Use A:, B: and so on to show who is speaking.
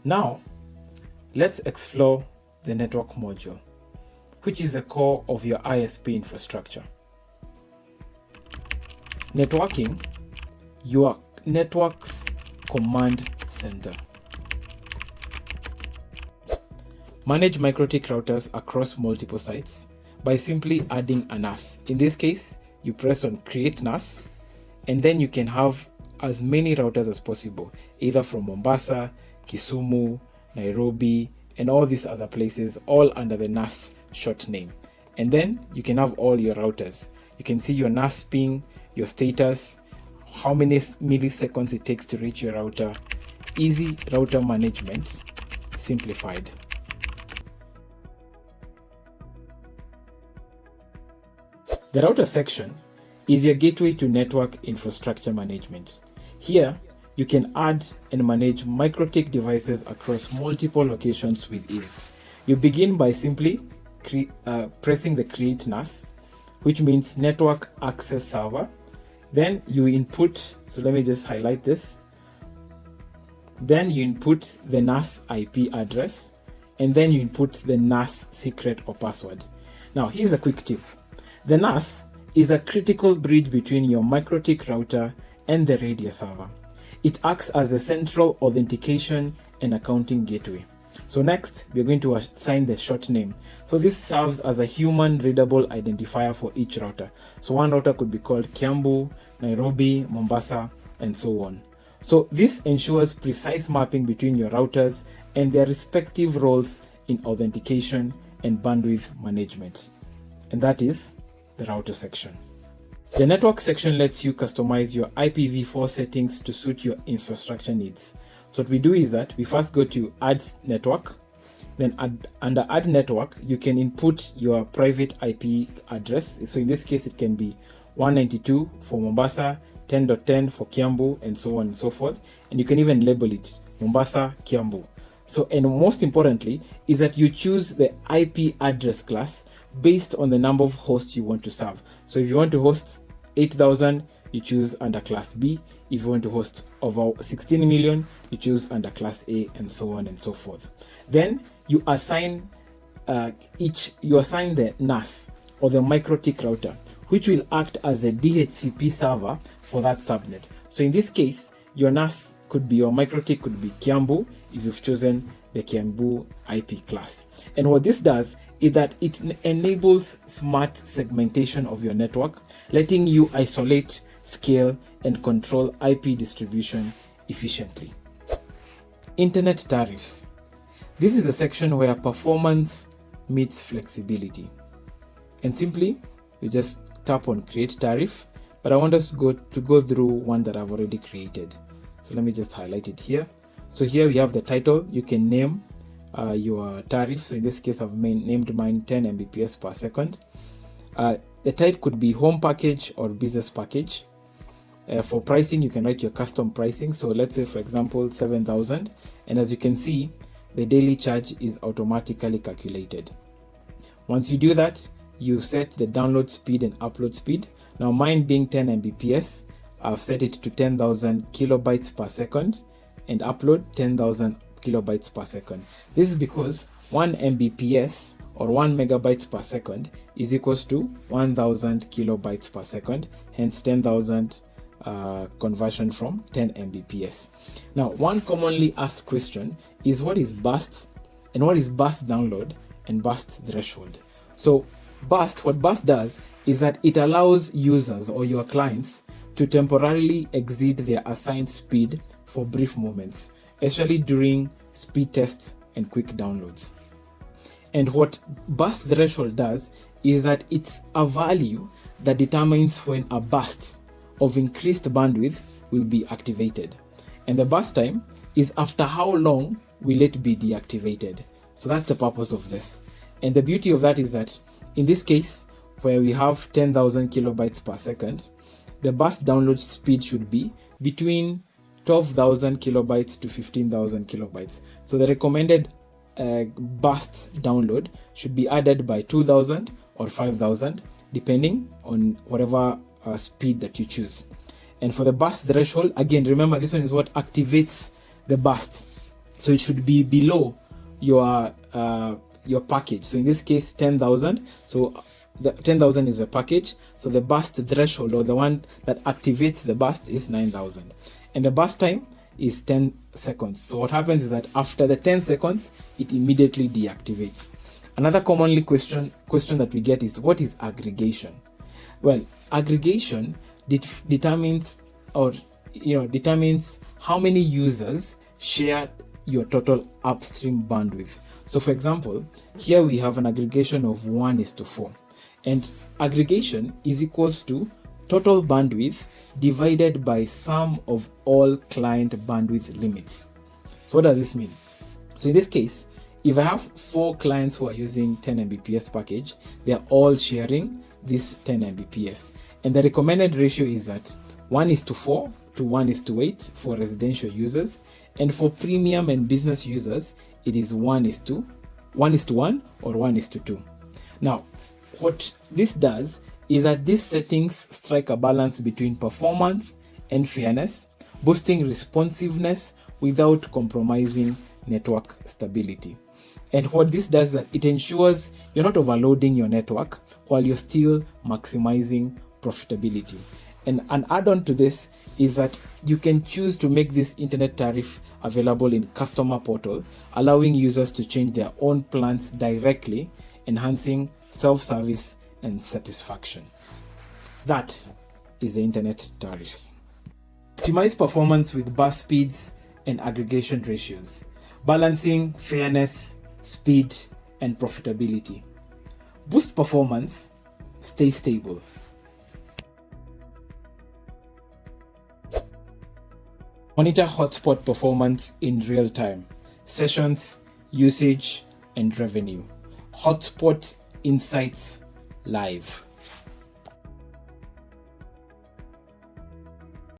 A: Now, let's explore the network module, which is the core of your ISP infrastructure. Networking, your network's command center. Manage MikroTik routers across multiple sites by simply adding a NAS. In this case, you press on Create NAS, and then you can have as many routers as possible, either from Mombasa, Kisumu, Nairobi, and all these other places, all under the NAS short name. And then you can have all your routers. You can see your NAS ping, your status, how many milliseconds it takes to reach your router. Easy router management, simplified. The router section is your gateway to network infrastructure management. Here, you can add and manage MikroTik devices across multiple locations with ease. You begin by simply pressing the Create NAS, which means Network Access Server. Then you input, so let me just highlight this. Then you input the NAS IP address, and then you input the NAS secret or password. Now, here's a quick tip. The NAS is a critical bridge between your MikroTik router and the radio server. It acts as a central authentication and accounting gateway. So next, we're going to assign the short name. So this serves as a human readable identifier for each router. So one router could be called Kiambu, Nairobi, Mombasa, and so on. So this ensures precise mapping between your routers and their respective roles in authentication and bandwidth management. And that is the router section. The network section lets you customize your IPv4 settings to suit your infrastructure needs. So what we do is that we first go to Add Network, then under Add Network, you can input your private IP address. So in this case, it can be 192 for Mombasa, 10.10 for Kiambu, and so on and so forth. And you can even label it Mombasa, Kiambu. So, and most importantly, is that you choose the IP address class based on the number of hosts you want to serve. So if you want to host 8,000, you choose under class B. If you want to host over 16 million, you choose under class A, and so on and so forth. Then you assign the NAS or the MikroTik router, which will act as a DHCP server for that subnet. So in this case, your NAS could be, your MikroTik could be Kiambu if you've chosen the Kiambu IP class. And what this does is that it enables smart segmentation of your network, letting you isolate, scale, and control IP distribution efficiently. Internet tariffs. This is the section where performance meets flexibility. And simply, you just tap on Create Tariff, but I want us to go through one that I've already created. So let me just highlight it here. So here we have the title. You can name your tariff. So in this case, I've named mine 10 Mbps per second. The type could be home package or business package. For pricing, you can write your custom pricing. So let's say, for example, 7,000. And as you can see, the daily charge is automatically calculated. Once you do that, you set the download speed and upload speed. Now mine being 10 Mbps, I've set it to 10,000 kilobytes per second and upload 10,000 kilobytes per second. This is because 1 Mbps or 1 megabytes per second is equals to 1,000 kilobytes per second, hence 10,000 conversion from 10 Mbps. Now, one commonly asked question is what is burst and what is burst download and burst threshold. So what burst does is that it allows users or your clients to temporarily exceed their assigned speed for brief moments, especially during speed tests and quick downloads. And what burst threshold does is that it's a value that determines when a burst of increased bandwidth will be activated. And the burst time is after how long will it be deactivated. So that's the purpose of this. And the beauty of that is that in this case, where we have 10,000 kilobytes per second, the burst download speed should be between 12,000 kilobytes to 15,000 kilobytes. So the recommended burst download should be added by 2,000 or 5,000, depending on whatever speed that you choose. And for the burst threshold, again, remember this one is what activates the burst. So it should be below your package. So in this case, 10,000. So the 10,000 is a package. So the burst threshold, or the one that activates the burst, is 9,000. And the burst time is 10 seconds. So what happens is that after the 10 seconds, it immediately deactivates. Another commonly question that we get is, what is aggregation? Well, aggregation determines how many users share your total upstream bandwidth. So for example, here we have an aggregation of 1:4, and aggregation is equals to total bandwidth divided by sum of all client bandwidth limits. So what does this mean? So in this case, if I have 4 clients who are using 10 Mbps package, they are all sharing this 10 Mbps, and the recommended ratio is that 1:4 to 1:8 for residential users, and for premium and business users, it is 1:1 or 1:2. Now, what this does is that these settings strike a balance between performance and fairness, boosting responsiveness without compromising network stability. And what this does is that it ensures you're not overloading your network while you're still maximizing profitability. And an add-on to this is that you can choose to make this internet tariff available in customer portal, allowing users to change their own plans directly, enhancing self-service and satisfaction. That is the internet tariffs. Optimize performance with burst speeds and aggregation ratios, balancing fairness, speed, and profitability. Boost performance, stay stable. Monitor hotspot performance in real time, sessions, usage, and revenue. Hotspot Insights Live.